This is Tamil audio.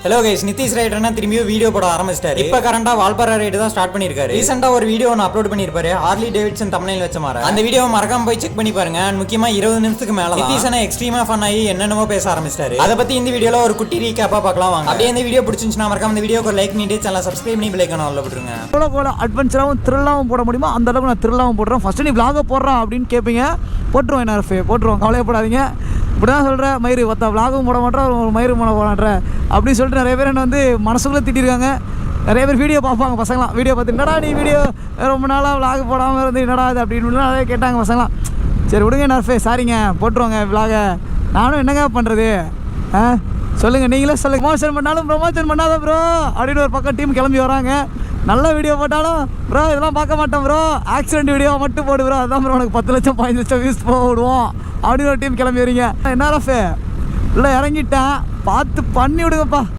ஹலோ கைஸ், நிதிஷ் ரைடர்னா திரும்பியும் வீடியோ போட ஆரம்பிச்சிட்டாரு. இப்போ கரண்டா வால்பாரா ரைடு தான் ஸ்டார்ட் பண்ணிருக்காரு. ரீசெண்டா ஒரு வீடியோ ஒன்று அப்லோட் பண்ணிருப்பாரு, ஹார்லி டேவிட்சன் தம்ப்நெயில் வச்ச மாதிரி. அந்த வீடியோ மறக்காம போய் செக் பண்ணி பாருங்க. முக்கியமா 20 நிமிஷத்துக்கு மேல நிதிஷ் எக்ஸ்ட்ரீமா ஃபன் ஆகி என்னென்னமோ பேச ஆரம்பிச்சிட்டாரு. அதை பத்தி இந்த வீடியோல ஒரு குட்டி ரீகேப்பா பார்க்கலாம் வாங்க. அப்படியே இந்த வீடியோ பிடிச்சிருந்துச்சுன்னா மறக்காம இந்த வீடியோக்கு ஒரு லைக் பண்ணிட்டு சேனலை சப்ஸ்கிரைப் பண்ணி பெல் ஐகானை ஆல்ல போட்டுருங்க. எவ்வளோ அட்வென்ச்சராகவும் த்ரில்லாகவும் போட முடியுமோ அந்த அளவுக்கு நான் த்ரில்லாகவும் போடுறேன். ஃபர்ஸ்ட் நீ விளாக போடுறான் அப்படின்னு கேட்பீங்க, போட்டுருவோம். என்ன போட்டுருவோம், கவலையப்படாதீங்க. இப்படி தான் சொல்கிறேன், மயிறு ஒத்த விளாகவும் போட மாட்டேன், ஒரு மயிறு போட மாட்டேன் அப்படின்னு சொல்லிட்டு நிறைய பேர் என்ன வந்து மனசுக்குள்ளே திட்டிருக்காங்க. நிறைய பேர் வீடியோ பார்ப்பாங்க பசங்களாம். வீடியோ பார்த்து என்னடா நீ வீடியோ ரொம்ப நாளாக விளாக் போடாமல் இருந்து என்னடா இது அப்படின்னு நிறைய கேட்டாங்க பசங்களாம். சரி விடுங்க நர்ஃபே, சாரிங்க, போட்டுருவாங்க விளாக. நானும் என்னங்க பண்ணுறது, சொல்லுங்கள், நீங்களே சொல்லுங்கள். ப்ரொமோஷன் பண்ணாலும் ப்ரொமோஷன் பண்ணாத ப்ரோ அப்படின்னு ஒரு பக்கம் டீம் கிளம்பி வராங்க. நல்ல வீடியோ போட்டாலும் ப்ரோ இதெல்லாம் பார்க்க மாட்டோம் ப்ரோ, ஆக்சிடென்ட் வீடியோ மட்டும் போடு ப்ரோ, அதுதான் ப்ரோ உனக்கு 10 லட்சம் 15 லட்சம் வியூஸ் போடுவோம் அப்படின்னு ஒரு டீம் கிளம்பி வரீங்க. என்ன ரஃபே இல்லை இறங்கிட்டேன், பார்த்து பண்ணி விடுங்கப்பா.